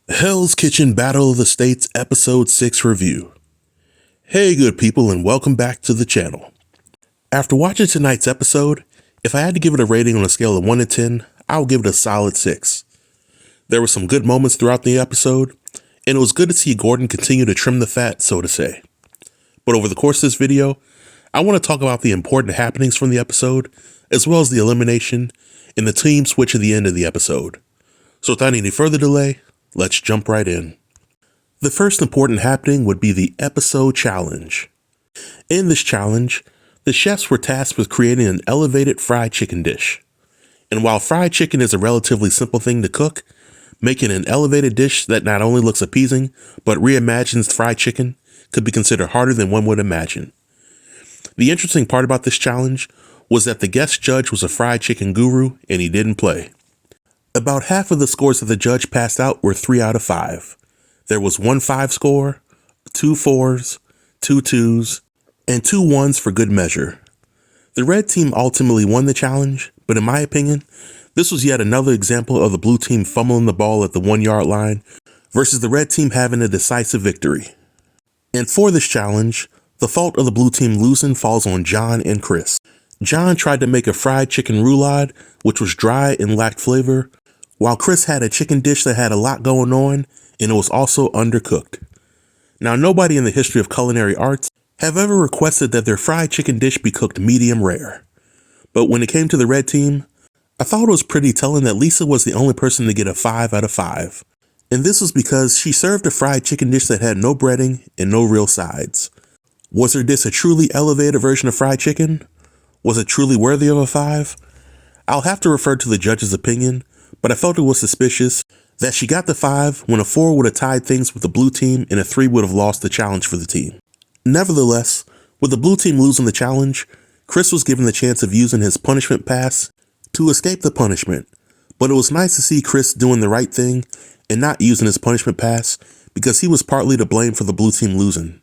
Hell's Kitchen Battle of the States Episode 6 Review. Hey good people, and welcome back to the channel. After watching tonight's episode, if I had to give it a rating on a scale of 1 to 10, I would give it a solid 6. There were some good moments throughout the episode, and it was good to see Gordon continue to trim the fat, so to say. But over the course of this video, I want to talk about the important happenings from the episode, as well as the elimination, and the team switch at the end of the episode. So without any further delay, let's jump right in. The first important happening would be the episode challenge. In this challenge, the chefs were tasked with creating an elevated fried chicken dish. And while fried chicken is a relatively simple thing to cook, making an elevated dish that not only looks appeasing, but reimagines fried chicken could be considered harder than one would imagine. The interesting part about this challenge was that the guest judge was a fried chicken guru and he didn't play. About half of the scores that the judge passed out were 3 out of 5. There was 1 5 score, 2 4s, 2 2s, and 2 1s for good measure. The red team ultimately won the challenge, but in my opinion, this was yet another example of the blue team fumbling the ball at the 1-yard line versus the red team having a decisive victory. And for this challenge, the fault of the blue team losing falls on John and Chris. John tried to make a fried chicken roulade, which was dry and lacked flavor, while Chris had a chicken dish that had a lot going on, and it was also undercooked. Now, nobody in the history of culinary arts have ever requested that their fried chicken dish be cooked medium rare. But when it came to the red team, I thought it was pretty telling that Lisa was the only person to get a 5 out of 5. And this was because she served a fried chicken dish that had no breading and no real sides. Was her dish a truly elevated version of fried chicken? Was it truly worthy of a 5? I'll have to refer to the judge's opinion, but I felt it was suspicious that she got the 5 when a 4 would have tied things with the blue team and a 3 would have lost the challenge for the team. Nevertheless, with the blue team losing the challenge, Chris was given the chance of using his punishment pass to escape the punishment, but it was nice to see Chris doing the right thing and not using his punishment pass because he was partly to blame for the blue team losing.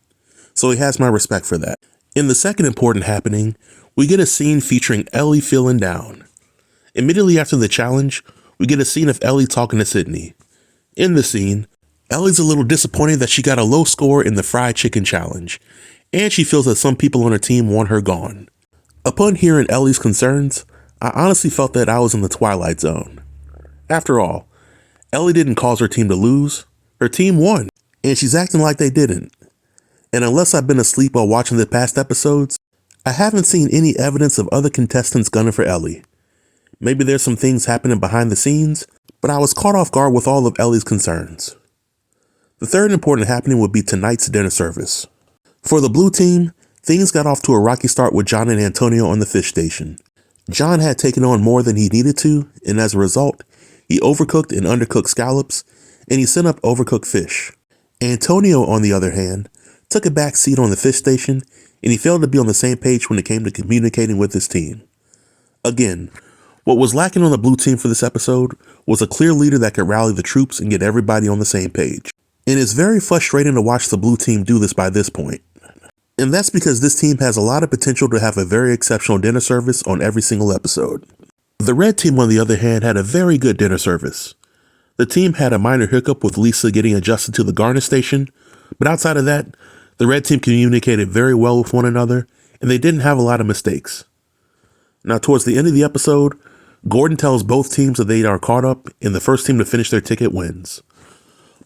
So he has my respect for that. In the second important happening, we get a scene featuring Ellie feeling down. Immediately after the challenge, we get a scene of Ellie talking to Sydney. In the scene, Ellie's a little disappointed that she got a low score in the fried chicken challenge, and she feels that some people on her team want her gone. Upon hearing Ellie's concerns, I honestly felt that I was in the Twilight Zone. After all, Ellie didn't cause her team to lose, her team won, and she's acting like they didn't. And unless I've been asleep while watching the past episodes, I haven't seen any evidence of other contestants gunning for Ellie. Maybe there's some things happening behind the scenes, but I was caught off guard with all of Ellie's concerns. The third important happening would be tonight's dinner service. For the blue team, things got off to a rocky start with John and Antonio on the fish station. John had taken on more than he needed to, and as a result, he overcooked and undercooked scallops, and he sent up overcooked fish. Antonio, on the other hand, took a back seat on the fish station, and he failed to be on the same page when it came to communicating with his team. Again, what was lacking on the blue team for this episode was a clear leader that could rally the troops and get everybody on the same page. And it's very frustrating to watch the blue team do this by this point. And that's because this team has a lot of potential to have a very exceptional dinner service on every single episode. The red team, on the other hand, had a very good dinner service. The team had a minor hiccup with Lisa getting adjusted to the garnish station, but outside of that, the red team communicated very well with one another, and they didn't have a lot of mistakes. Now, towards the end of the episode, Gordon tells both teams that they are caught up, and the first team to finish their ticket wins.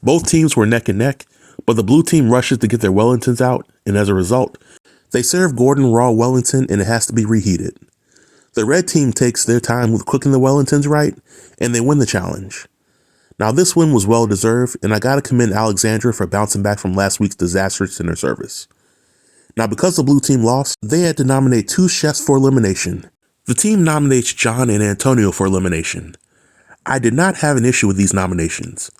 Both teams were neck and neck, but the blue team rushes to get their Wellingtons out, and as a result, they serve Gordon raw Wellington and it has to be reheated. The red team takes their time with cooking the Wellingtons right, and they win the challenge. Now, this win was well deserved, and I gotta commend Alexandra for bouncing back from last week's disastrous dinner service. Now, because the blue team lost, they had to nominate 2 chefs for elimination. The team nominates John and Antonio for elimination. I did not have an issue with these nominations,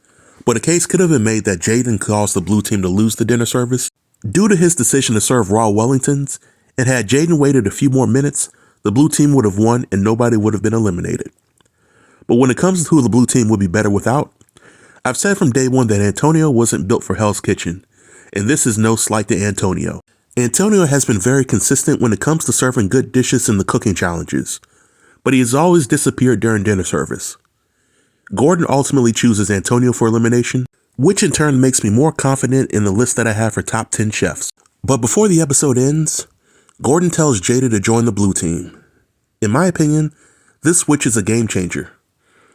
but a case could have been made that Jaden caused the blue team to lose the dinner service due to his decision to serve raw Wellingtons, and had Jaden waited a few more minutes, the blue team would have won and nobody would have been eliminated. But when it comes to who the blue team would be better without, I've said from day one that Antonio wasn't built for Hell's Kitchen, and this is no slight to Antonio. Antonio has been very consistent when it comes to serving good dishes in the cooking challenges, but he has always disappeared during dinner service. Gordon ultimately chooses Antonio for elimination, which in turn makes me more confident in the list that I have for top 10 chefs. But before the episode ends, Gordon tells Jada to join the blue team. In my opinion, this switch is a game changer.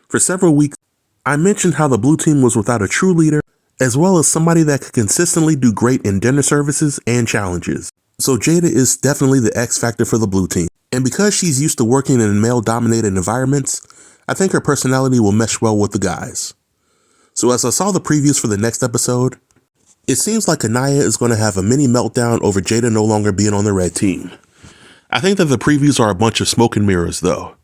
For several weeks, I mentioned how the blue team was without a true leader, as well as somebody that could consistently do great in dinner services and challenges. So Jada is definitely the X factor for the blue team. And because she's used to working in male-dominated environments, I think her personality will mesh well with the guys. So as I saw the previews for the next episode, it seems like Anaya is going to have a mini meltdown over Jada no longer being on the red team. I think that the previews are a bunch of smoke and mirrors though.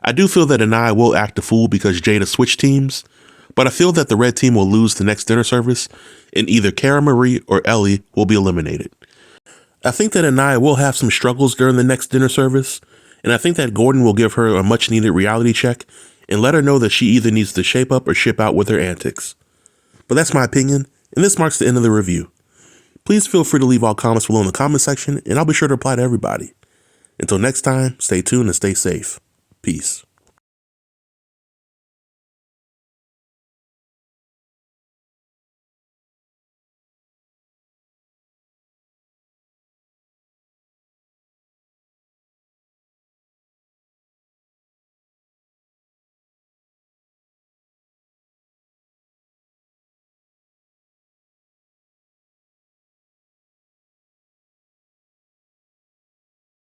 I do feel that Anaya will act a fool because Jada switched teams, but I feel that the red team will lose the next dinner service and either Cara Marie or Ellie will be eliminated. I think that Anaya will have some struggles during the next dinner service, and I think that Gordon will give her a much needed reality check and let her know that she either needs to shape up or ship out with her antics. But that's my opinion, and this marks the end of the review. Please feel free to leave all comments below in the comment section, and I'll be sure to reply to everybody. Until next time, stay tuned and stay safe. Peace.